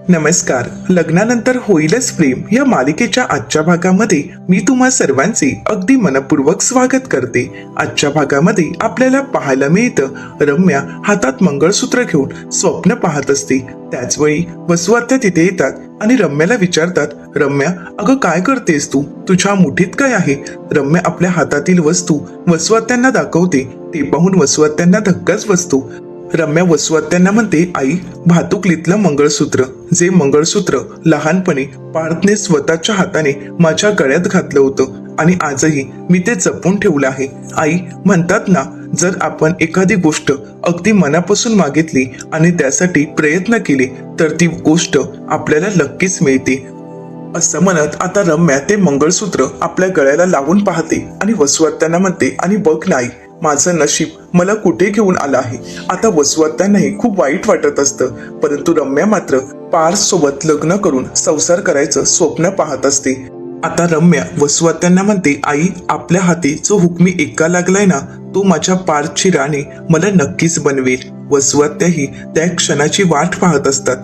नमस्कार. लग्नानंतर होईलच प्रेम या मालिकेच्या आजच्या भागामध्ये मी तुम्हा सर्वांचे अगदी मनपूर्वक स्वागत करते. आजच्या भागामध्ये आपल्याला पाहायला मिळतं रम्या हातात मंगळसूत्र घेऊन स्वप्न पाहत असते. त्याचवेळी वसुआत्या तिथे येतात आणि रम्याला विचारतात, रम्या अगं काय करतेस तू? तुझ्या मुठीत काय आहे? रम्या आपल्या हातातील वस्तू वसुआत्यांना दाखवते. ते पाहून वसुआत्यांना धक्काच बसतो. रम्या वसुआत्यांना म्हणते, आई, भातुकलीतलं मंगळसूत्र, जे मंगळसूत्र लहानपणी पार्थने स्वतःच्या हाताने माझ्या गळ्यात घातलं होतं आणि आजही मी ते जपून ठेवलं आहे. आई, म्हणतात ना, जर आपण एखादी गोष्ट अगदी मनापासून मागितली आणि त्यासाठी प्रयत्न केले तर ती गोष्ट आपल्याला नक्कीच मिळते. असं म्हणत आता रम्या ते मंगळसूत्र आपल्या गळ्याला लावून पाहते आणि वसुआत्यांना म्हणते, आणि बघ नाही, माझं नशीब मला कुठे घेऊन आलं आहे. आता वसुआत्यांनाही खूप वाईट वाटत असतं, परंतु रम्या मात्र पार्थ सोबत लग्न करून संसार करायचं स्वप्न पाहत असते. आता रम्या वसुआत्यांना म्हणते, आई, आपल्या हाती जो हुकमी एक्का लागलाय ना, तो माझ्या पार्थची राणी मला नक्कीच बनवेल. वसुआत्याही त्या क्षणाची वाट पाहत असतात.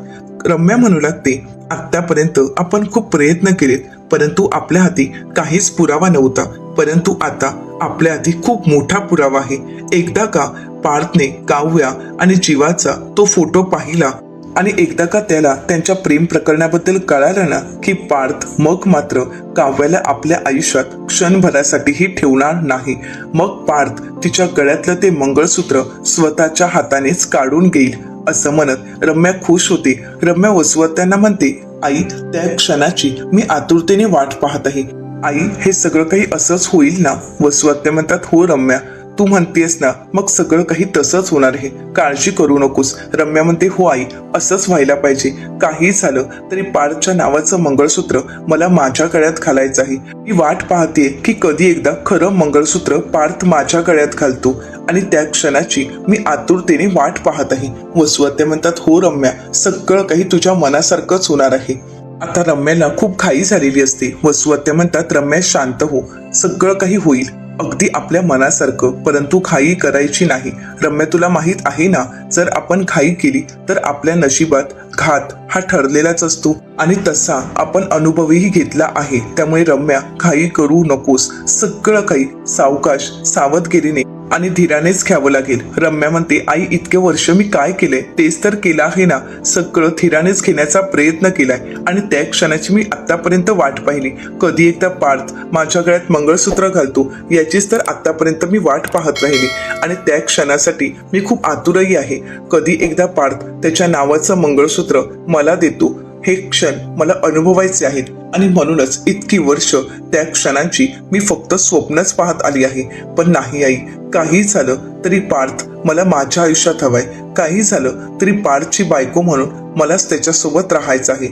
रम्या म्हणू लागते, आतापर्यंत आपण खूप प्रयत्न केलेत, परंतु आपल्या हाती काहीच पुरावा नव्हता, परंतु आता आपल्या हाती खूप मोठा पुरावा आहे. एकदा का पार्थने काव्या आणि जीवाचा तो फोटो पाहिला आणि एकदा का त्याला त्यांच्या प्रेम प्रकरणाबद्दल कळालं ना, की पार्थ मग मात्र काव्याला आपल्या आयुष्यात क्षणभरासाठीही ठेवणार नाही. मग पार्थ तिच्या गळ्यातलं ते मंगळसूत्र स्वतःच्या हातानेच काढून घेईल. असं म्हणत रम्या खुश होते. रम्या वसुआत्यांना म्हणते, आई, त्या क्षणाची मी आतुरतेने वाट पाहत आहे. आई, हे सगळं काही असंच होईल ना? वसुआत्या म्हणतात, हो रम्या, तू म्हणतेस ना, मग सगळं काही तसंच होणार आहे, काळजी करू नकोस. रम्या म्हणते, हो आई, असंच व्हायला पाहिजे. काही झालं तरी पार्थच्या नावाचं मंगळसूत्र मला माझ्या गळ्यात घालायचं आहे. मी वाट पाहते की कधी एकदा खरं मंगळसूत्र पार्थ माझ्या गळ्यात घालतो आणि त्या क्षणाची मी आतुरतेने वाट पाहत आहे. वसुआत्या म्हणतात, हो रम्या, सगळं काही तुझ्या मनासारखंच होणार आहे. आता रम्याला खूप घाई झालेली असते. वसुआत्या म्हणतात, रम्या शांत हो, सगळं काही होईल अगदी आपल्या मनासारखं, परंतु घाई करायची नाही. रम्या, तुला माहित आहे ना, जर आपण घाई केली तर आपल्या नशिबात घात हा ठरलेलाच असतो आणि तसा आपण अनुभवही घेतला आहे. त्यामुळे रम्या, घाई करू नकोस. सगळं काही सावकाश सावधगिरीने आणि धीरानेच घ्यावं लागेल. रम्या म्हणते, आई, इतके वर्ष मी काय केलंय तेच तर केलं आहे ना. सगळं धीरानेच घेण्याचा प्रयत्न केलाय आणि त्या क्षणाची मी आतापर्यंत वाट पाहिली. कधी एकदा पार्थ माझ्या गळ्यात मंगळसूत्र घालतो याचीच तर आतापर्यंत मी वाट पाहत राहिली आणि त्या क्षणासाठी मी खूप आतुरही आहे. कधी एकदा पार्थ त्याच्या नावाचं मंगळसूत्र मला देतो, हे क्षण मला अनुभवायचे आहेत आणि म्हणूनच इतकी वर्ष त्या क्षणांची मी फक्त स्वप्नच पाहत आली आहे. पण नाही आई, काही झालं तरी पार्थ मला माझ्या आयुष्यात हवाय. काही झालं तरी पार्थची बायको म्हणून मलाच त्याच्यासोबत राहायचं आहे.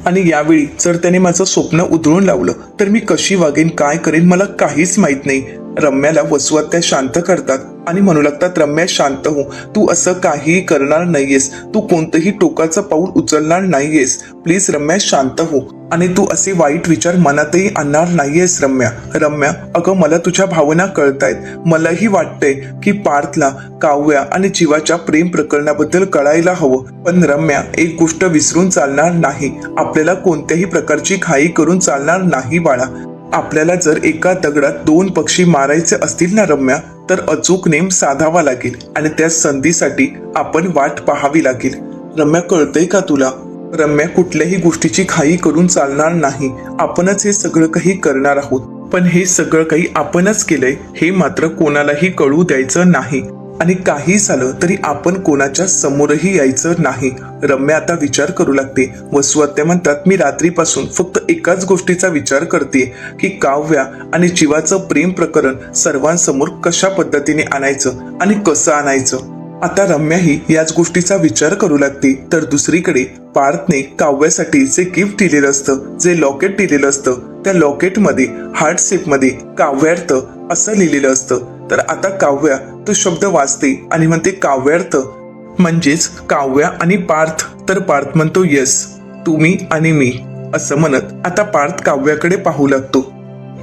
आणि यावेळी जर त्याने माझं स्वप्न उधळून लावलं तर मी कशी वागेन, काय करेन, मला काहीच माहित नाही. रम्याला वसुआत्या शांत करतात आणि म्हणू लागतात, रम्या शांत हो, तू असं काहीही करणार नाहीयेस, तू कोणतंही टोकाचं पाऊल उचलणार नाहीयेस. प्लीज रम्या, शांत हो आणि तू असे वाईट विचार मनातही आणणार नाहीयेस. रम्या, रम्या, अगं मला तुझ्या भावना कळतायत. मलाही वाटतंय की पार्थला काव्या आणि जीवाच्या प्रेम प्रकरणाबद्दल कळायला हवं. पण रम्या, एक गोष्ट विसरून चालणार नाही, आपल्याला कोणत्याही प्रकारची घाई करून चालणार नाही बाळा. आपल्याला जर एका दगडात 2 पक्षी मारायचे असतील ना रम्या, तर अचूक नेम साधावा लागेल आणि त्या संधीसाठी आपण वाट पाहावी लागेल. रम्या, कळतंय का तुला? रम्या, कुठल्याही गोष्टीची घाई करून चालणार नाही. आपणच हे सगळं काही करणार आहोत, पण हे सगळं काही आपणच केलंय हे मात्र कोणालाही कळू द्यायचं नाही आणि काही झालं तरी आपण कोणाच्या समोरही यायचं नाही. रम्या आता विचार करू लागते. वसुआत्या म्हणतात, मी रात्रीपासून फक्त एकाच गोष्टीचा विचार करते की काव्या आणि जीवाचं प्रेम प्रकरण सर्वांसमोर कशा पद्धतीने आणायचं आणि कसं आणायचं. आता रम्याही याच गोष्टीचा विचार करू लागते. तर दुसरीकडे पार्थने काव्यासाठी जे गिफ्ट दिलेलं असतं, जे लॉकेट दिलेलं असतं, त्या लॉकेटमध्ये हार्ट शेपमध्ये काव्यार्थ असं लिहिलेलं असतं. तर आता काव्या तो शब्द वाचते आणि म्हणते, काव्यार्थ म्हणजेच काव्या आणि पार्थ. तर पार्थ म्हणतो, येस, तुम्ही आणि मी. असं म्हणत आता पार्थ काव्याकडे पाहू लागतो.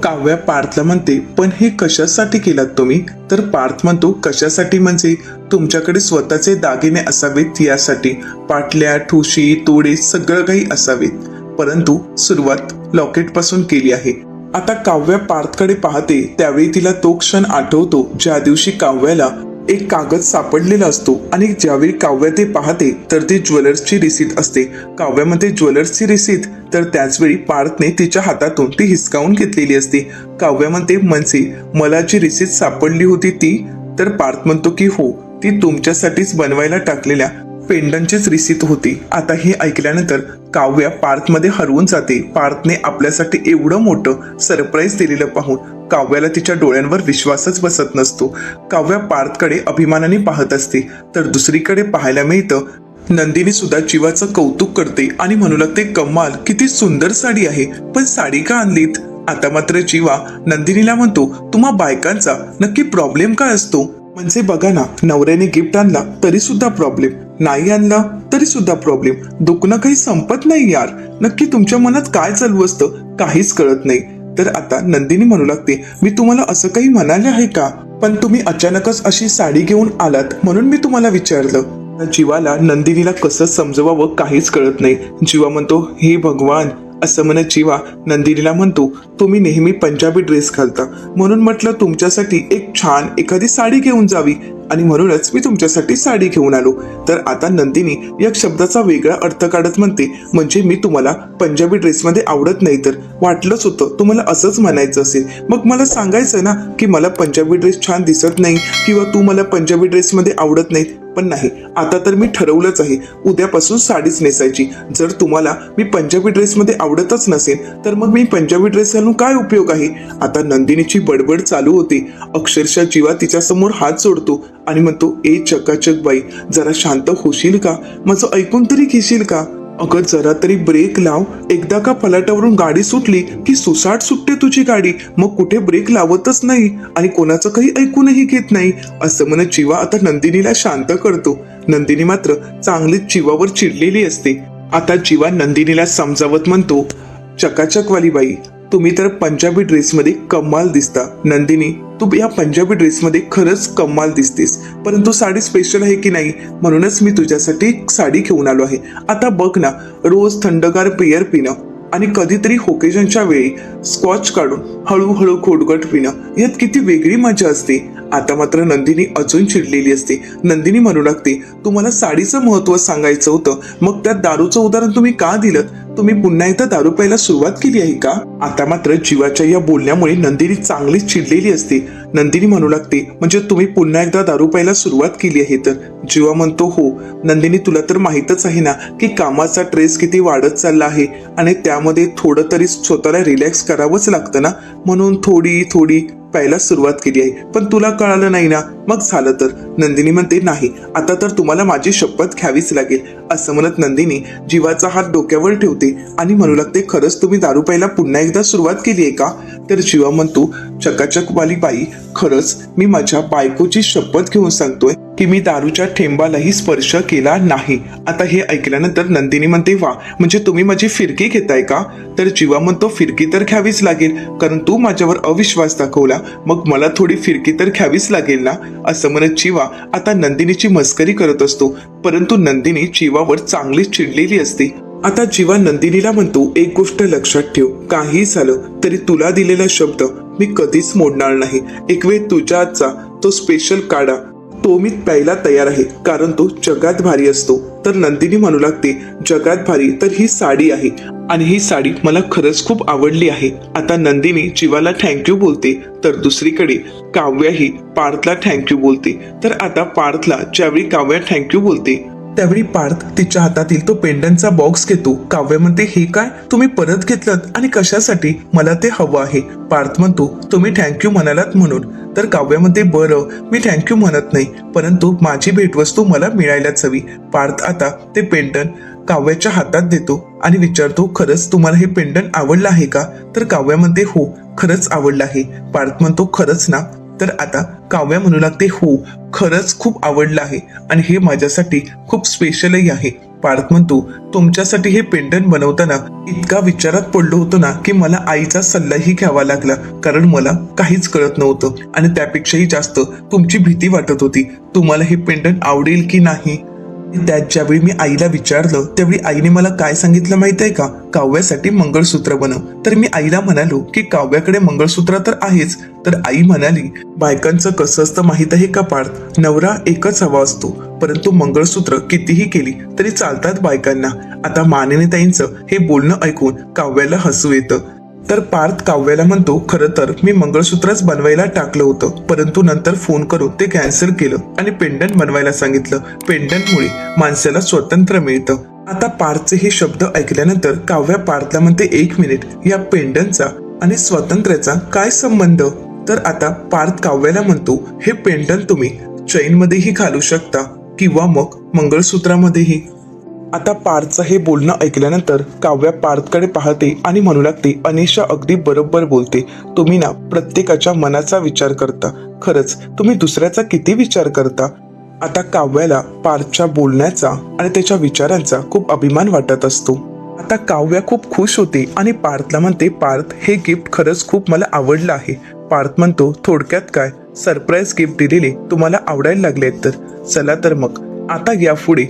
काव्या पार्थला म्हणते, पण हे कशासाठी केलात तुम्ही? तर पार्थ म्हणतो, कशासाठी म्हणजे तुमच्याकडे स्वतःचे दागिने असावेत यासाठी, पाटल्या, ठुशी, तोडे सगळं काही असावेत. परंतु सुरुवात लॉकेट पासून केली आहे. आता काव्या पार्थकडे पाहते त्यावेळी तिला तो क्षण आठवतो ज्या दिवशी काव्याला एक कागद सापडलेला असतो आणि ज्यावेळी काव्या ते पाहते तर ती ज्वेलर्सची रिसीट असते. काव्यामध्ये ज्वेलर्सची रिसीट, तर त्याचवेळी पार्थने तिच्या हातातून ती हिसकावून घेतलेली असते. काव्या म्हणते, म्हणजे मला जी रिसीट सापडली होती ती? तर पार्थ म्हणतो की हो, ती तुमच्यासाठीच बनवायला टाकलेल्या पेंडंटचीच रिसीट होती. आता हे ऐकल्यानंतर काव्या पार्थमध्ये हरवून जाते. पार्थने आपल्यासाठी एवढं मोठं सरप्राईज दिलेलं पाहून काव्याला तिच्या डोळ्यांवर विश्वासच बसत नसतो. काव्या पार्थकडे अभिमानाने पाहत असते. तर दुसरीकडे पाहायला मिळतं नंदिनी सुद्धा जीवाचं कौतुक करते आणि म्हणू लागते, कमाल, किती सुंदर साडी आहे, पण साडी का आणलीत? आता मात्र जीवा नंदिनीला म्हणतो, तुम्हा बायकांचा नक्की प्रॉब्लेम काय असतो? म्हणजे बघा ना, नवऱ्याने गिफ्ट आणला तरी सुद्धा प्रॉब्लेम, नाही आणला तरी सुद्धा प्रॉब्लेम, दुखणं काही संपत नाही यार. नक्की तुमच्या मनात काय चालू असतं काहीच कळत नाही. तर आता नंदिनी म्हणू लागते, मी तुम्हाला असं काही म्हणाले आहे का? पण तुम्ही अचानकच अशी साडी घेऊन आलात म्हणून मी तुम्हाला विचारलं. जीवाला नंदिनीला कसं समजवावं काहीच कळत नाही. जीवा म्हणतो, हे भगवान, असं म्हणत जीवा नंदिनीला म्हणतो, तुम्ही नेहमी पंजाबी ड्रेस घालता म्हणून म्हटलं तुमच्यासाठी एक छान एखादी साडी घेऊन जावी आणि म्हणूनच मी तुमच्यासाठी साडी घेऊन आलो. तर आता नंदिनी या शब्दाचा वेगळा अर्थ काढत म्हणते, म्हणजे मी तुम्हाला पंजाबी ड्रेसमध्ये आवडत नाही? तर वाटलंच होतं तुम्हाला असंच म्हणायचं असेल, मग मला सांगायचं ना की मला पंजाबी ड्रेस छान दिसत नाही किंवा तू मला पंजाबी ड्रेसमध्ये आवडत नाही. पण नाही, आता तर मी ठरवलंच आहे उद्यापासून साडीच नेसायची. जर तुम्हाला मी पंजाबी ड्रेसमध्ये आवडतच नसेल तर मग मी पंजाबी ड्रेस घालून काय उपयोग आहे? आता नंदिनीची बडबड चालू होते. अक्षरशः जीवा तिच्या समोर हात जोडतो आणि म्हणतो, ए चकाचक बाई, जरा शांत होशील का? माझं ऐकून तरी घेशील का? अगं जरा तरी ब्रेक लाव. एकदा का फलाटावरून गाडी सुटली की सुसाट सुटते तुझी गाडी, मग कुठे ब्रेक लावतच नाही आणि कोणाचं काही ऐकूनही घेत नाही. असं म्हणत जीवा आता नंदिनीला शांत करतो. नंदिनी मात्र चांगलीच जीवावर चिडलेली असते. आता जीवा नंदिनीला समजावत म्हणतो, चकाचकवाली बाई, तुम्ही तर पंजाबी ड्रेसमध्ये कमाल दिसता. नंदिनी, तू या पंजाबी ड्रेसमध्ये खरंच कमाल दिसतेस, परंतु साडी स्पेशल आहे की नाही म्हणूनच मी तुझ्यासाठी साडी घेऊन आलो आहे. आता बघ ना, रोज थंडगार पेयर पिणं आणि कधीतरी ओकेजनच्या वेळी स्कॉच काढून हळूहळू खोडगट पिणं, यात किती वेगळी मजा असते. आता मात्र नंदिनी अजून चिडलेली असते. नंदिनी म्हणू लागते, तुम्हाला साडीचं महत्व सांगायचं होतं, मग त्यात दारूचं उदाहरण तुम्ही का दिलं? तुम्ही पुन्हा एकदा दारू प्यायला सुरुवात केली आहे का? आता मात्र जीवाच्या या बोलण्यामुळे नंदिनी चांगलीच चिडलेली असते. नंदिनी म्हणू लागते, म्हणजे तुम्ही पुन्हा एकदा दारू प्यायला सुरुवात केली आहे? तर जीवा म्हणतो, हो नंदिनी, तुला तर माहीतच आहे ना की कामाचा ट्रेस किती वाढत चालला आहे आणि त्यामध्ये थोडं तरी स्वतःला रिलॅक्स करावंच लागतं ना, म्हणून थोडी थोडी प्यायला सुरुवात केली आहे. पण तुला कळालं नाही ना, मग झालं तर? नंदिनी म्हणते, नाही, आता तर तुम्हाला माझी शपथ घ्यावीच लागेल. असं म्हणत नंदिनी जीवाचा हात डोक्यावर ठेवते आणि म्हणू लागते, खरंच तुम्ही दारू प्यायला पुन्हा एकदा सुरुवात केली आहे का? तर जीवा म्हणतो, चकाचकवाली बाई, खरंच मी माझ्या बायकोची शपथ घेऊन सांगतोय की मी दारूच्या थेंबालाही स्पर्श केला नाही. आता हे ऐकल्यानंतर नंदिनी म्हणते, वा, म्हणजे तुम्ही माझी फिरकी घेताय का? तर जीवा म्हणतो, फिरकी तर घ्यावीच लागेल, कारण तू माझ्यावर अविश्वास दाखवला, मग मला थोडी फिरकी तर घ्यावीच लागेल ना. असं म्हणत जीवा आता नंदिनीची मस्करी करत असतो, परंतु नंदिनी जीवावर चांगलीच चिडलेली असते. आता जीवा नंदिनीला म्हणतो, एक गोष्ट लक्षात ठेव, काही झालं तरी तुला दिलेला शब्द मी कधीच मोडणार नाही. एक वेळ तुझ्या हातचा तो स्पेशल काढा, तो मी प्यायला तयार आहे, कारण तो जगात भारी असतो. तर नंदिनी म्हणू लागते, जगात भारी तर ही साडी आहे आणि ही साडी मला खरंच खूप आवडली आहे. आता नंदिनी जीवाला थँक्यू बोलते, तर दुसरीकडे काव्याही पार्थला थँक्यू बोलते. तर आता पार्थला ज्यावेळी काव्या थँक्यू बोलते त्यावेळी पार्थ तिच्या हातातील तो पेंडंटचा बॉक्स घेतो. काव्य म्हणते, हे काय तुम्ही परत घेतलं आणि कशासाठी? मला ते हवं आहे. पार्थ म्हणतो, तुम्ही थँक्यू म्हणालात म्हणून. तर काव्य म्हणते, बरं, मी थँक्यू म्हणत नाही, परंतु माझी भेटवस्तू मला मिळायलाच हवी. पार्थ आता ते पेंडंट काव्याच्या हातात देतो आणि विचारतो, खरंच तुम्हाला हे पेंडंट आवडलं आहे का? तर काव्य म्हणते, हो खरंच आवडलं आहे. पार्थ म्हणतो, खरंच ना? तर आता काव्या म्हणू लागते, हो खरंच खूप आवडलं आहे आणि हे माझ्यासाठी खूप स्पेशलही आहे. पार्थ म्हणतो, तुमच्यासाठी हे पेंडंट बनवताना इतका विचारात पडलो होतो ना की मला आईचा सल्लाही घ्यावा लागला, कारण मला काहीच कळत नव्हतं आणि त्यापेक्षाही जास्त तुमची भीती वाटत होती. तुम्हाला हे पेंडंट आवडेल की नाही. त्यात ज्यावेळी मी आईला विचारलं त्यावेळी आईने मला काय सांगितलं माहित आहे का, काव्यासाठी मंगळसूत्र बनव. तर मी आईला म्हणालो की काव्याकडे मंगळसूत्र तर आहेच. तर आई म्हणाली, बायकांचं कसं असतं माहित आहे का पार्थ, नवरा एकच हवा असतो, परंतु मंगळसूत्र कितीही केली तरी चालतात बायकांना. आता मानिनी ताईंचं हे बोलणं ऐकून काव्याला हसू येतं. तर पार्थ काव्याला म्हणतो, खरं तर मी मंगळसूत्रच बनवायला टाकलं होतं, परंतु नंतर फोन करून ते कॅन्सल केलं आणि पेंडंट बनवायला सांगितलं. पेंडंटमुळे माणसाला स्वातंत्र्य मिळतं. आता पार्थचे हे शब्द ऐकल्यानंतर काव्या पार्थला म्हणते, 1 मिनिट, या पेंडंटचा आणि स्वातंत्र्याचा काय संबंध. तर आता पार्थ काव्याला म्हणतो, हे पेंडंट तुम्ही चैन मध्येही घालू शकता किंवा मग मंगळसूत्रामध्येही. आता पार्थचं हे बोलणं ऐकल्यानंतर काव्या पार्थकडे पाहते आणि म्हणू लागते, अनिशा अगदी बरोबर बोलते. तुम्ही ना प्रत्येकाच्या मनाचा विचार करता. खरंच तुम्ही दुसऱ्याचा किती विचार करता. आता काव्याला पार्थच्या बोलण्याचा आणि त्याच्या विचारांचा खूप अभिमान वाटत असतो. आता काव्या खूप खुश होते आणि पार्थला म्हणते, पार्थ हे गिफ्ट खरंच खूप मला आवडलं आहे. पार्थ म्हणतो, थोडक्यात काय, सरप्राईज गिफ्ट दिलेले तुम्हाला आवडायला लागलेत तर चला तर मग आता यापुढे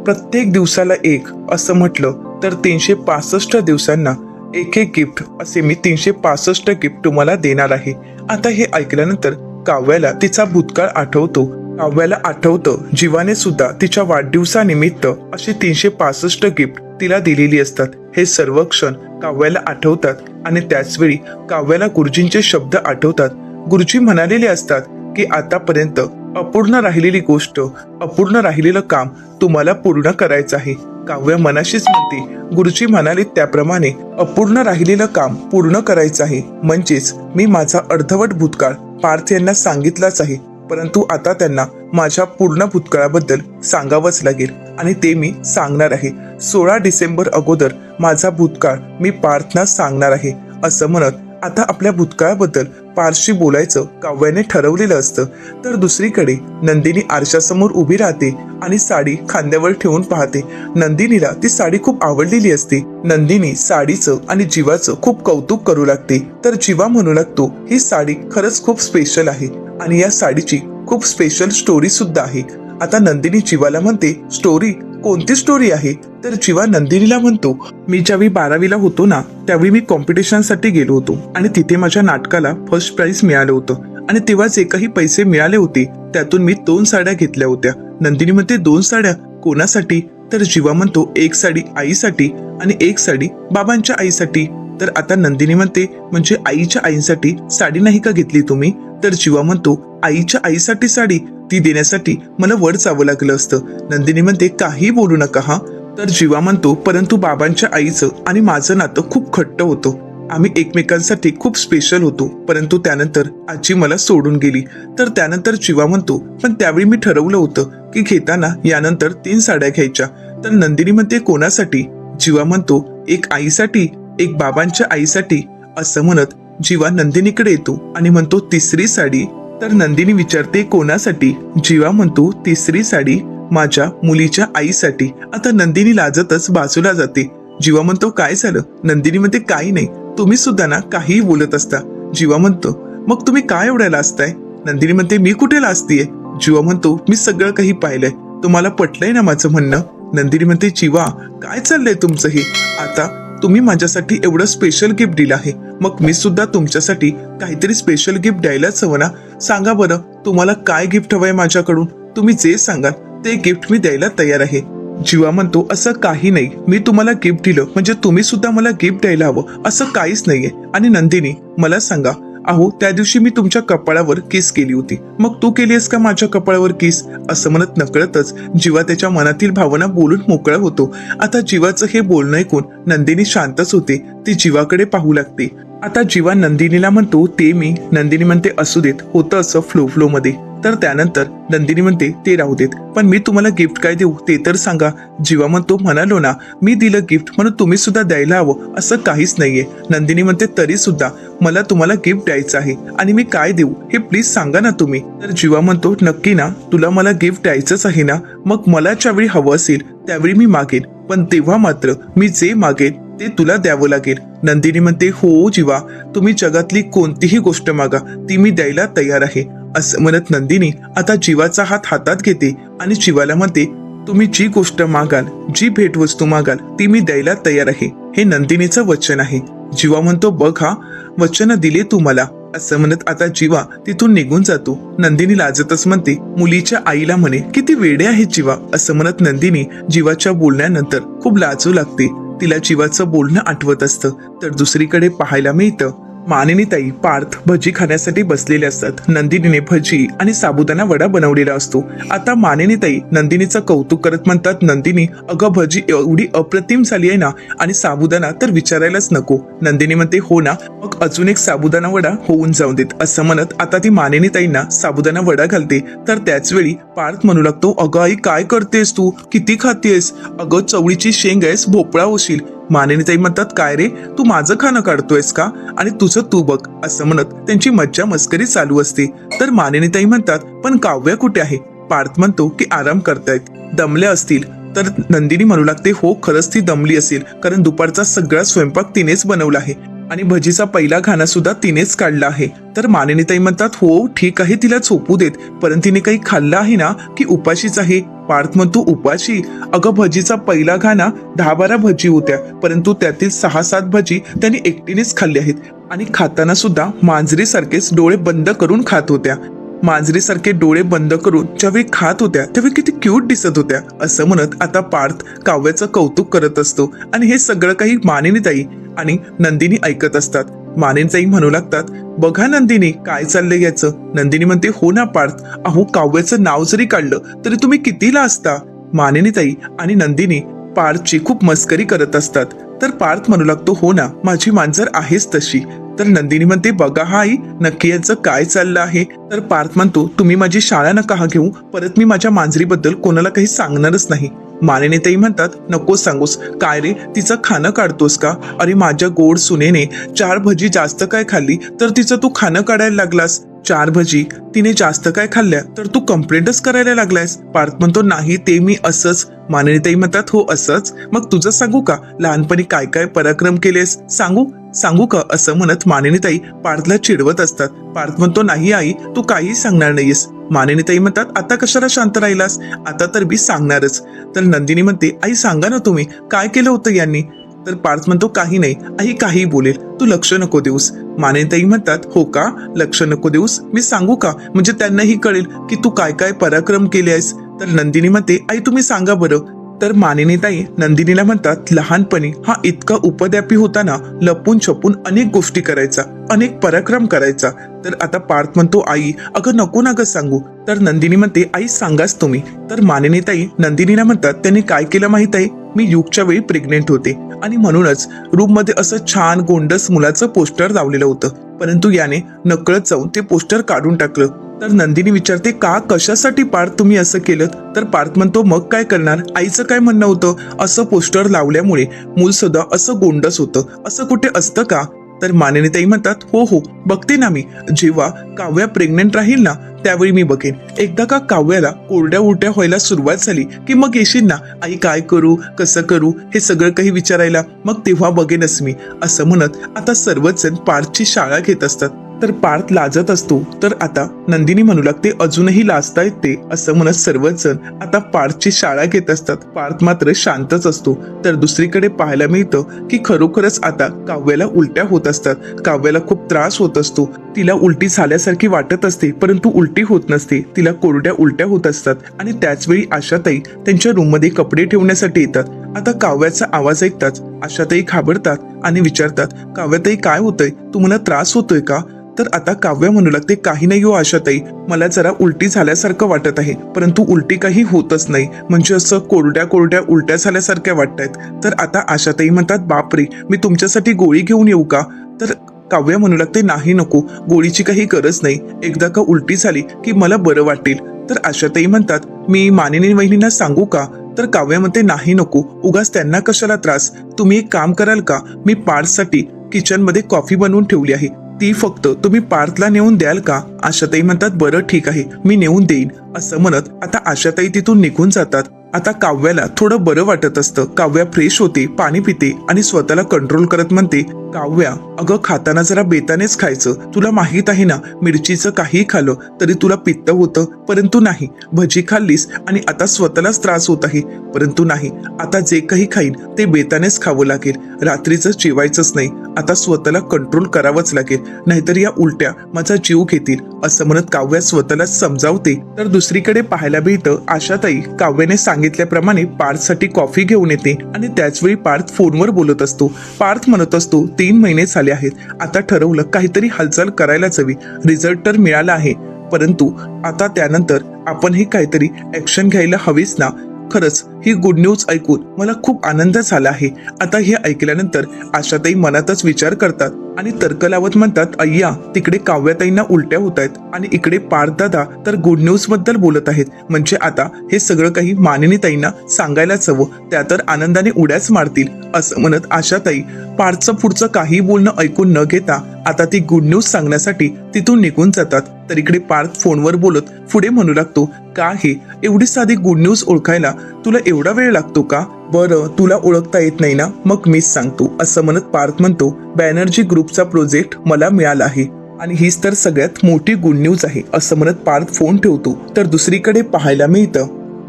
प्रत्येक दिवसाला एक असं म्हटलं तर 365 दिवसांना एक एक गिफ्ट असे मी 365 गिफ्ट तुम्हाला देणार आहे. आता हे ऐकल्यानंतर काव्याला तिचा भूतकाळ आठवतो. काव्याला आठवतं जीवाने सुद्धा तिच्या वाढदिवसानिमित्त अशी 365 गिफ्ट तिला दिलेली असतात. हे सर्व क्षण काव्याला आठवतात आणि त्याचवेळी काव्याला गुरुजींचे शब्द आठवतात. गुरुजी म्हणालेले असतात की आतापर्यंत अपूर्ण राहिलेली गोष्ट, अपूर्ण राहिलेलं काम तुम्हाला पूर्ण करायचं आहे. काव्य मनाशीच म्हणते, गुरुजी म्हणाले त्याप्रमाणे अपूर्ण राहिलेलं काम पूर्ण करायचं आहे. म्हणजेच मी माझा अर्धवट भूतकाळ पार्थ यांना सांगितलाच आहे, परंतु आता त्यांना माझ्या पूर्ण भूतकाळाबद्दल सांगावंच लागेल आणि ते मी सांगणार आहे. 16 डिसेंबर अगोदर माझा भूतकाळ मी पार्थना सांगणार आहे. असं म्हणत आता आपल्या भूतकाळाबद्दल पार्थशी बोलायचं काव्याने ठरवलेलं असतं. तर दुसरीकडे नंदिनी आरशासमोर उभी राहते आणि साडी खांद्यावर ठेवून पाहते. नंदिनीला ती साडी खूप आवडलेली असते. नंदिनी साडीचं आणि जीवाचं खूप कौतुक करू लागते. तर जीवा म्हणू लागतो, ही साडी खरंच खूप स्पेशल आहे आणि या साडीची खूप स्पेशल स्टोरी सुद्धा आहे. आता नंदिनी जीवाला म्हणते, स्टोरी, कोणती स्टोरी आहे. तर जीवा नंदिनीला म्हणतो, मी ज्यावेळी 12वीला होतो ना त्यावेळी मी कॉम्पिटिशनसाठी गेलो होतो आणि तिथे माझ्या नाटकाला फर्स्ट प्राइज मिळालं होतं आणि तेव्हा जे काही पैसे मिळाले होते त्यातून मी 2 साड्या घेतल्या होत्या. नंदिनी म्हणते, 2 साड्या कोणासाठी. तर जीवा म्हणतो, 1 साडी आईसाठी आणि 1 साडी बाबांच्या आईसाठी. तर आता नंदिनी म्हणते, म्हणजे आईच्या आईसाठी साडी नाही का घेतली तुम्ही. तर जीवा म्हणतो, आईच्या आईसाठी साडी, ती देण्यासाठी मला वर जावं लागलं असतं. नंदिनी म्हणते, काही बोलू नका हा. तर जीवा म्हणतो, परंतु बाबांच्या आईचं आणि माझं नातं खूप घट्ट होतं. आम्ही एकमेकांसाठी खूप स्पेशल होतो, परंतु त्यानंतर आजी मला सोडून गेली. तर त्यानंतर जीवा म्हणतो, पण त्यावेळी मी ठरवलं होतं की घेताना यानंतर 3 साड्या घ्यायच्या. तर नंदिनी म्हणते, कोणासाठी. जीवा म्हणतो, 1 आईसाठी, 1 बाबांच्या आईसाठी. असं म्हणत जीवा नंदिनीकडे येतो आणि म्हणतो, 3री साडी. तर नंदिनी विचारते, कोणासाठी. जीवा म्हणतो, 3री साडी माझ्या मुलीच्या आईसाठी. आता नंदिनी लाजतच बाजूला जाते. जीवा म्हणतो, काय झालं. नंदिनी म्हणते, काही नाही, तुम्ही सुद्धा ना काहीही बोलत असता. जीवा म्हणतो, मग तुम्ही काय एवढ्या लाजताय. नंदिनी म्हणते, मी कुठे लाजतीये. जीवा म्हणतो, मी सगळं काही पाहिलंय, तुम्हाला पटलंय ना माझं म्हणणं. नंदिनी म्हणते, जीवा काय चाललंय तुमचं हे. आता तुम्ही माझ्यासाठी एवढं स्पेशल गिफ्ट दिलं आहे, मग मी सुद्धा तुमच्यासाठी काहीतरी स्पेशल गिफ्ट द्यायलाच हवं ना. सांगा बरं, तुम्हाला काय गिफ्ट हवंय माझ्याकडून. तुम्ही जे सांगाल ते गिफ्ट मी द्यायला तयार आहे. जीवा म्हणतो, असं काही नाही, मी तुम्हाला गिफ्ट दिलं म्हणजे तुम्ही सुद्धा मला गिफ्ट द्यायला हवं, असं काहीच नाहीये. आणि नंदिनी, मला सांगा, अहो त्या दिवशी मी तुमच्या कपाळावर किस केली होती, मग तू केलीस का माझ्या कपाळावर किस. असं म्हणत नकळतच जीवा त्याच्या मनातील भावना बोलून मोकळा होतो. आता जीवाचं हे बोलणं ऐकून नंदिनी शांतच होते. ती जीवाकडे पाहू लागते. आता जीवा नंदिनीला म्हणतो, ते मी. नंदिनी म्हणते, असू देत, होतं असं फ्लो मध्ये. तर त्यानंतर नंदिनी म्हणते, ते राहू देत, पण मी तुम्हाला गिफ्ट काय देऊ ते तर सांगा. जीवा म्हणतो, म्हणालो ना मी दिलं गिफ्ट म्हणून तुम्ही सुद्धा द्यायला हवं, असं काहीच नाहीये. नंदिनी म्हणते, तरी सुद्धा मला तुम्हाला गिफ्ट द्यायचं आहे आणि मी काय देऊ हे प्लीज सांगा ना तुम्ही. तर जीवा म्हणतो, नक्की ना, तुला मला गिफ्ट द्यायचंच आहे ना. मग मला ज्यावेळी हवं असेल त्यावेळी मी मागेन, पण तेव्हा मात्र मी जे मागेन ते तुला द्यावं लागेल. नंदिनी म्हणते, हो जीवा, तुम्ही जगातली कोणतीही गोष्ट मागा, ती मी द्यायला तयार आहे. असं म्हणत नंदिनी आता जीवाचा हात हातात घेते आणि जीवाला म्हणते, तुम्ही जी गोष्ट मागाल, जी भेटवस्तू मागाल, ती मी द्यायला तयार आहे. हे नंदिनीचं वचन आहे. जीवा म्हणतो, बघ हा, वचन दिले तू मला. असं म्हणत आता जीवा तिथून निघून जातो. नंदिनी लाजतच म्हणते, मुलीच्या आईला म्हणे, किती वेडे आहेत जीवा. असं म्हणत नंदिनी जीवाच्या बोलण्यानंतर खूप लाजू लागते. तिला जीवाचं बोलणं आठवत असतं. तर दुसरीकडे पाहायला मिळतं, मानिनीताई पार्थ भजी खाण्यासाठी बसलेले असतात. नंदिनीने भजी आणि साबुदाणा वडा बनवलेला असतो. आता मानिनीताई नंदिनीचं कौतुक करत म्हणतात, नंदिनी अगं भजी एवढी अप्रतिम झाली आहे ना, आणि साबुदाणा तर विचारायलाच नको. नंदिनी म्हणते, हो ना, मग अजून एक साबुदाणा वडा होऊन जाऊन देत. असं म्हणत आता ती मानिनीताईंना साबुदाणा वडा घालते. तर त्याच वेळी पार्थ म्हणू लागतो, अगं आई काय करतेस तू, किती खातेस, अगं चवळीची शेंग आहेस, भोपळा होशील. मानिनीताई म्हणतात, काय रे, तू माझं खाणं काढतोयस का, आणि तुझं तू बघ. असं म्हणत त्यांची मज्जा मस्करी चालू असते. तर मानिनीताई म्हणतात, पण काव्या कुठे आहे. पार्थ म्हणतो की आराम करतायत, दमल्या असतील. तर नंदिनी म्हणू लागते, हो खरंच ती दमली असेल, कारण दुपारचा सगळा स्वयंपाक तिनेच बनवला आहे आणि भजीचा पहिला घाणा सुद्धा तिनेच काढला आहे. तर मानिनीताई म्हणतात, हो ठीक आहे, तिला झोपू देत, परंतु तिने काही खाल्लं आहे ना, की उपाशीच आहे. पार्थ म्हणतो, उपाशी, अगं भजीचा पहिला घाणा 10-12 भजी होत्या, परंतु त्यातील 6-7 भजी त्यांनी एकटीनेच खाल्ली आहेत, आणि खाताना सुद्धा मांजरीसारखेच डोळे बंद करून खात होत्या. मांजरीसारखे डोळे बंद करून ज्यावेळी खात होत्या त्यावेळी किती क्यूट दिसत होत्या. असं म्हणत आता पार्थ काव्याचं कौतुक करत असतो, आणि हे सगळं काही मानिनीताई आणि नंदिनी ऐकत असतात. मानिनीताई म्हणू लागतात, बघा नंदिनी काय चाललंय याचं. नंदिनी म्हणते, हो ना पार्थ, अहो काव्याचं नाव जरी काढलं तरी तुम्ही कितीला असता. मानिनीताई आणि नंदिनी पार्थची खूप मस्करी करत असतात. तर पार्थ म्हणू लागतो, हो ना, माझी मांजर आहेच तशी. तर नंदिनी म्हणते, बघा हा आई, नक्की यांचं काय चाललं आहे. तर पार्थ म्हणतो, तुम्ही माझी शाळा नका घेऊ, परत मी माझ्या मांजरीबद्दल कोणाला काही सांगणारच नाही. मानिनीताई म्हणतात, नको सांगूस, काय रे, तिचं खाणं काढतोस का. अरे माझ्या गोड सुनेने 4 भजी जास्त काय खाल्ली तर तिचं तू खाणं काढायला लागलास. 4 भजी तिने जास्त काय खाल्ल्या तर तू कंप्लेंटच करायला लागलायस. पार्थ म्हणतो, नाही ते मी असंच. मानिनीताई म्हणतात, हो असंच, मग तुझं सांगू का, लहानपणी काय काय पराक्रम केलेस, सांगू का. असं म्हणत मानिनीताई पार्थला चिडवत असतात. पार्थ म्हणतो, नाही आई, तू काही सांगणार नाहीयेस. मानिनीताई म्हणतात, आता कशाला शांत राहिलास, आता तर मी सांगणारच. तर नंदिनी म्हणते, आई सांगा ना तुम्ही, काय केलं होतं यांनी. तर पार्थ म्हणतो, काही नाही आई, काही बोलेल, तू लक्ष नको देऊस. मानिनीताई म्हणतात, हो का, लक्ष नको देऊस, मी सांगू का, म्हणजे त्यांनाही कळेल की तू काय काय पराक्रम केले आहेस. तर नंदिनी म्हणते, आई तुम्ही सांगा बरं. तर मानिनीताई नंदिनीला म्हणतात, लहानपणी हा इतका उपद्व्यापी होता ना, लपून छपून अनेक गोष्टी करायचा, अनेक पराक्रम करायचा. तर आता पार्थ म्हणतो, आई अगं नको ना ग सांगू. तर नंदिनी म्हणते, आई सांगाच तुम्ही. तर मानिनीताई नंदिनीला म्हणतात, त्यांनी काय केलं माहित आहे, मी युगच्या वेळी प्रेग्नेंट होते, आणि म्हणूनच रूम मध्ये असं छान गोंडस मुलाचं पोस्टर लावलेलं होतं, परंतु याने नकळत जाऊन ते पोस्टर काढून टाकलं. तर नंदिनी विचारते, का, कशासाठी पार्थ तुम्ही असं केलं. तर पार्थ म्हणतो, मग काय करणार, आईचं काय म्हणणं होतं, असं पोस्टर लावल्यामुळे मूल सुद्धा असं गोंडस होतं, असं कुठे असतं का. तर मानिनीताई म्हणतात, हो हो बघते ना मी, जेव्हा काव्या प्रेग्नेंट राहील ना त्यावेळी मी बघेन. एकदा का काव्याला कोरड्या उलट्या व्हायला सुरुवात झाली की मग येशील ना आई, काय करू कसं करू हे सगळं काही विचारायला, मग तेव्हा बघेनच मी. असं म्हणत आता सर्वच जण पार्थची शाळा घेत असतात. तर पार्थ लाजत असतो. तर आता नंदिनी म्हणू लागते, अजूनही लाजतायत ते. असं म्हणत सर्वच जण आता पार्थची शाळा घेत असतात. पार्थ मात्र शांतच असतो. तर दुसरीकडे पाहायला मिळतं की खरोखरच आता काव्याला उलट्या होत असतात. काव्याला खूप त्रास होत असतो. तिला उलटी झाल्यासारखी वाटत असते, परंतु उलटी होत नसते, तिला कोरड्या उलट्या होत असतात. आणि त्याचवेळी आशाताई त्यांच्या रूममध्ये कपडे ठेवण्यासाठी येतात. आता काव्याचा आवाज ऐकताच आशाताई घाबरतात आणि विचारतात, काव्याताई काय होतंय, तुम्हाला त्रास होतोय का. तर आता काव्य म्हणू लागते, काही नाही हो आशाताई, मला जरा उलटी झाल्यासारखं वाटत आहे, परंतु उलटी काही होतच नाही, म्हणजे असं कोरड्या कोरड्या उलट्या झाल्यासारख्या वाटतायत. तर आता आशाताई म्हणतात, बापरे, मी तुमच्यासाठी गोळी घेऊन येऊ का. तर काव्य म्हणू लागते, नाही नको, गोळीची काही गरज नाही, एकदा का उलटी झाली की मला बरं वाटेल. तर आशाताई म्हणतात, मी मानिनी वहिनींना सांगू का. तर काव्य म्हणते, नाही नको, उगाच त्यांना कशाला त्रास, तुम्ही एक काम कराल का, मी पार्थसाठी किचन मध्ये कॉफी बनवून ठेवली आहे, ती फक्त तुम्ही पार्थला नेऊन द्याल का. आशाताई म्हणतात, बरं ठीक आहे, मी नेऊन देईन. असं म्हणत आता आशाताई तिथून निघून जातात. आता काव्याला थोडं बरं वाटत असतं. काव्या फ्रेश होते, पाणी पिते आणि स्वतःला कंट्रोल करत म्हणते, काव्या अगं खाताना जरा बेतानेच खायचं. तुला माहित आहे ना, मिरचीचं काही खाल्लं तरी तुला पित्त होतं, परंतु नाही. भजी खाल्लीस आणि आता स्वतःलाच त्रास होत आहे, परंतु नाही. आता जे काही खाईन ते बेतानेच खावं लागेल. रात्रीचं जेवायचंच नाही. आता स्वतःला कंट्रोल करावंच लागेल, नाहीतर या उलट्या माझा जीव घेतील, असं म्हणत काव्या स्वतःलाच समजावते. तर दुसरीकडे पाहायला मिळतं, आशाताई काव्याने सांगितल्याप्रमाणे पार्थसाठी कॉफी घेऊन येते आणि त्याचवेळी पार्थ फोनवर बोलत असतो. पार्थ म्हणत असतो, 3 महिने झाले आहेत, आता ठरवलं काहीतरी हालचाल करायलाच हवी. रिझल्ट तर मिळाला आहे, परंतु आता त्यानंतर आपणही काहीतरी ऍक्शन घ्यायला हवीच ना. खरंच ही गुड न्यूज ऐकून मला खूप आनंद झाला आहे. आता हे ऐकल्यानंतर आशाताई मनातच विचार करतात आणि तर्क लावत म्हणतात, अय्या तिकडे काव्याताईंना उलट्या होत आहेत आणि इकडे पार्थदादा तर गुड न्यूज बद्दल बोलत आहेत, म्हणजे आता हे सगळं काही मानिनीताईंना सांगायलाच हवं, त्या तर आनंदाने उड्याच मारतील, असं म्हणत आशाताई पार्थचं पुढचं काही बोलणं ऐकून न घेता आता ती गुड न्यूज सांगण्यासाठी तिथून निघून जातात. तर इकडे पार्थ फोनवर बोलत पुढे म्हणू लागतो, का हे एवढी साधी गुड न्यूज ओळखायला तुला एवढा वेळ लागतो का? बरं तुला ओळखता येत नाही ना, मग मीच सांगतो, असं म्हणत पार्थ म्हणतो, बॅनर्जी ग्रुपचा प्रोजेक्ट मला मिळाला आहे आणि हीच तर सगळ्यात मोठी गुड न्यूज आहे, असं म्हणत पार्थ फोन ठेवतो. तर दुसरीकडे पाहायला मिळतं,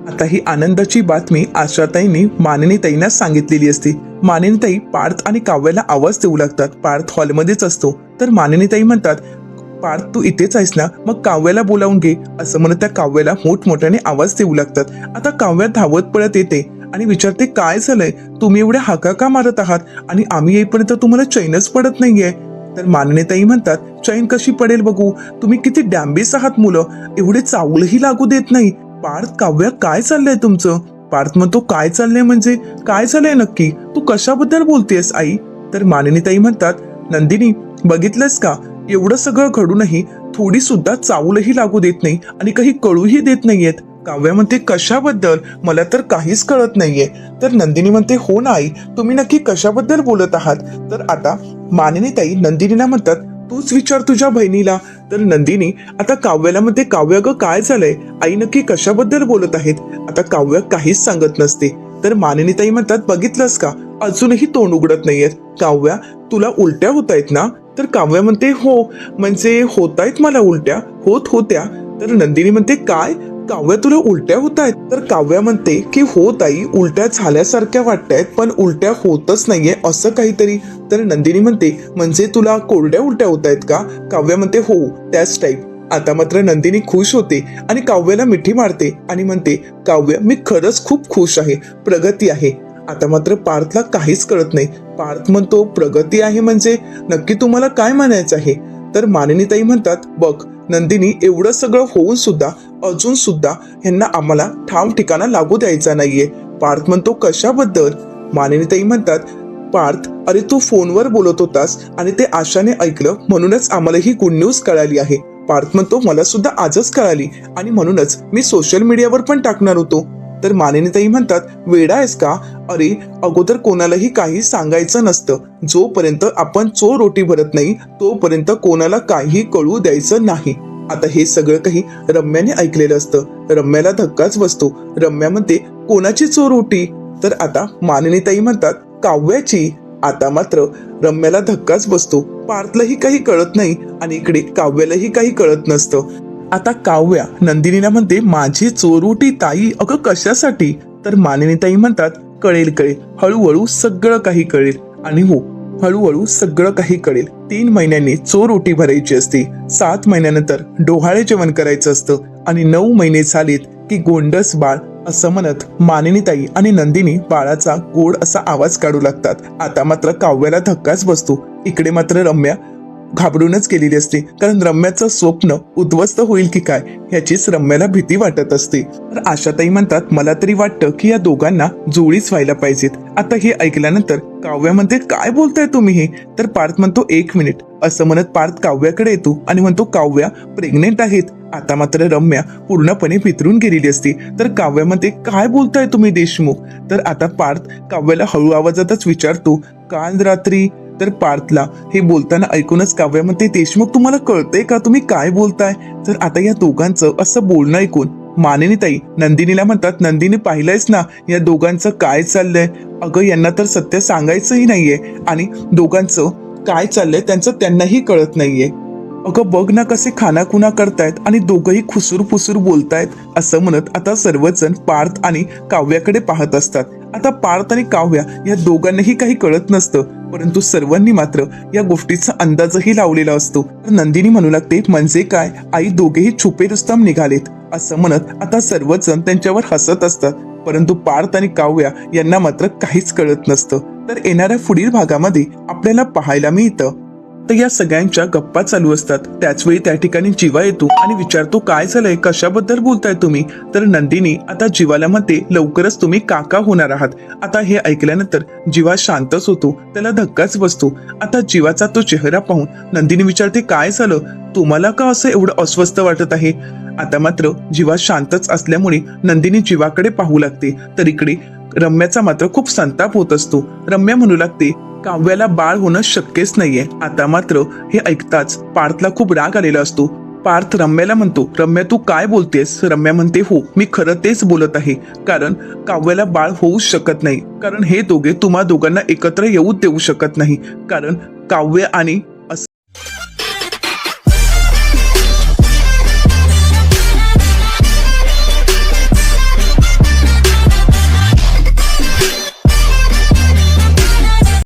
आता ही आनंदाची बातमी आशाताईंनी मानिनीताईंना सांगितलेली असते. मानिनीताई पार्थ आणि काव्याला आवाज देऊ लागतात. पार्थ हॉलमध्येच असतो. तर मानिनीताई म्हणतात, पार्थ तू इथेच आहेस ना, मग काव्याला बोलावून घे, असं म्हणत त्या काव्याला मोठमोठ्याने आवाज देऊ लागतात. आता काव्या धावत पळत येते आणि विचारते, काय झालंय, तुम्ही एवढ्या हाका का मारत आहात आणि आम्ही येईपर्यंत तुम्हाला चैनच पडत नाहीये. तर मानिनीताई म्हणतात, चैन कशी पडेल बघू, तुम्ही किती डॅम्बिस आहात मुलं, एवढे चावलंही लागू देत नाही. पार्थ काव्या काय चाललंय तुमचं? पार्थ म्हणतो, काय चाललंय म्हणजे काय झालंय नक्की, तू कशाबद्दल बोलतेस आई? तर मानिनीताई म्हणतात, नंदिनी बघितलंस का, एवढं सगळं घडूनही थोडी सुद्धा चावलंही लागू देत नाही आणि काही कळूही देत नाहीयेत. काव्या म्हणते, कशाबद्दल, मला तर काहीच कळत नाहीये. तर नंदिनी म्हणते, हो ना आई, तुम्ही नक्की कशाबद्दल बोलत आहात? तर आता मानिनीताई नंदिनीला म्हणतात, तूच विचार तुझ्या बहिणीला. तर नंदिनी आता काव्याला म्हणते, काव्य ग काय झालंय, आई नक्की कशाबद्दल बोलत आहेत? आता काव्य काहीच सांगत नसते. तर मानिनीताई म्हणतात, बघितलंस का, अजूनही तोंड उघडत नाहीयेत. काव्या तुला उलट्या होत आहेत ना? तर काव्या म्हणते, हो म्हणजे होत आहेत मला उलट्या, होत होत्या. तर नंदिनी म्हणते, काय काव्या तुला उलट्या होत आहेत? तर काव्या म्हणते की हो ताई, उलट्या झाल्यासारख्या वाटतायत पण उलट्या होतच नाहीये असं काहीतरी. तर नंदिनी म्हणते, म्हणजे तुला कोरड्या उलट्या होत आहेत का? काव्या म्हणते, हो त्याच टाईप. आता मात्र नंदिनी खुश होते आणि काव्याला मिठी मारते आणि म्हणते, काव्य मी खरंच खूप खुश आहे, प्रगती आहे. आता मात्र पार्थला काहीच कळत नाही. पार्थ म्हणतो, प्रगती आहे म्हणजे नक्की तुम्हाला काय म्हणायचं आहे? तर मानिनीताई म्हणतात, बघ नंदिनी, एवढं सगळं होऊन सुद्धा अजून सुद्धा ह्यांना आम्हाला ठाम ठिकाणा लागू द्यायचा नाहीये. पार्थ म्हणतो, कशाबद्दल? मानिनीताई म्हणतात, पार्थ अरे तू फोनवर बोलत होतास आणि ते आशाने ऐकलं, म्हणूनच आम्हाला ही गुड न्यूज कळाली आहे. पार्थ म्हणतो, मला सुद्धा आजच कळाली आणि म्हणूनच मी सोशल मीडियावर पण टाकणार होतो. तर मानिनीताई म्हणतात, वेडा आहेस का? अरे अगोदर कोणालाही काही सांगायचं नसतं. जोपर्यंत आपण चोर रोटी भरत नाही तोपर्यंत कोणाला काही कळू द्यायचं नाही. आता हे सगळं काही रम्याने ऐकलेलं असतं. रम्याला धक्काच बसतो. रम्या म्हणते, कोणाची चोर रोटी? तर आता मानिनीताई म्हणतात, काव्याची. आता मात्र रम्याला धक्काच बसतो. पार्थलाही काही कळत नाही आणि इकडे काव्यालाही काही कळत नसतं. आता काव्या नंदिनीला म्हणते, माझी चोरोटी ताई, अगं कशासाठी? तर मानिनीताई म्हणतात, कळेल कळेल, हळूहळू सगळं काही कळेल. आणि हो, हळूहळू सगळं काही कळेल. 3 महिन्यांनी चोरोटी भरायची असते, 7 महिन्यानंतर डोहाळे जेवण करायचं असतं आणि 9 महिने झालेत की गोंडस बाळ, असं म्हणत मानिनीताई आणि नंदिनी बाळाचा गोड असा आवाज काढू लागतात. आता मात्र काव्याला धक्काच बसतो. इकडे मात्र रम्या घाबरूनच गेलेली असते, कारण रम्याचं स्वप्न उद्ध्वस्त होईल की काय ह्याचीच रम्याला भीती वाटत असते. तर आशाताई म्हणतात, मला तरी वाटतं की या दोघांना जोडीच व्हायला पाहिजेत. आता हे ऐकल्यानंतर काव्या म्हणते, काय बोलताय तुम्ही हे? तर पार्थ म्हणतो, 1 मिनिट, असं म्हणत पार्थ काव्याकडे येतो आणि म्हणतो, काव्या प्रेग्नेंट आहेत. आता मात्र रम्या पूर्णपणे भितरून गेलेली असते. तर काव्या म्हणते, काय बोलताय तुम्ही देशमुख? तर आता पार्थ काव्याला हळू आवाजातच विचारतो, काल रात्री? तर पार्थला हे बोलताना ऐकूनच काव्या म्हणते, देशमुख तुम्हाला कळतंय का तुम्ही काय बोलताय? तर आता या दोघांचं असं बोलणं ऐकून मानिनीताई नंदिनीला म्हणतात, नंदिनी पाहिलंयस ना या दोघांचं काय चाललंय? अगं यांना तर सत्य सांगायचंही नाहीये आणि दोघांचं काय चाललंय त्यांचं त्यांनाही कळत नाहीये. अगं बघ ना कसे खानाखुना करतायत आणि दोघंही खुसूर फुसूर बोलतायत. असं म्हणत आता सर्वजण पार्थ आणि काव्याकडे पाहत असतात. आता पार्थ आणि काव्या या दोघांनाही काही कळत नसतं, परंतु सर्वांनी मात्र या गोष्टीचा अंदाजही लावलेला असतो. तर नंदिनी म्हणू लागते, म्हणजे काय आई, दोघेही छुपे रुस्तम निघालेत. असं म्हणत आता सर्वजण त्यांच्यावर हसत असतात, परंतु पार्थ आणि काव्या यांना मात्र काहीच कळत नसतं. तर येणाऱ्या पुढील भागामध्ये आपल्याला पाहायला मिळतं तर या सगळ्यांच्या गप्पा चालू असतात. त्याचवेळी त्या ठिकाणी जीवा येतो आणि विचारतो, काय झालंय, कशाबद्दल बोलताय तुम्ही? तर नंदिनी आता जीवाला म्हणते, लवकरच तुम्ही काका होणार आहात. आता हे ऐकल्यानंतर जीवा शांतच होतो, त्याला धक्काच बसतो. आता जीवाचा तो चेहरा पाहून नंदिनी विचारते, काय झालं, तुम्हाला का असं एवढं अस्वस्थ वाटत आहे? आता मात्र जीवा शांतच असल्यामुळे नंदिनी जीवाकडे पाहू लागते. तर इकडे रम्याचा मात्र खूप संताप होत असतो. रम्या म्हणू लागते, काव्याला बाळ होणं शक्यच नाहीये. आता मात्र हे ऐकताच पार्थला खूप राग आलेला असतो. पार्थ रम्याला म्हणतो, रम्या तू काय बोलतेस? रम्या म्हणते, हो मी खरं तेच बोलत आहे, कारण काव्याला बाळ होऊच शकत नाही, कारण हे दोघे तुम्हा दोघांना एकत्र येऊ देऊ शकत नाही, कारण काव्य आणि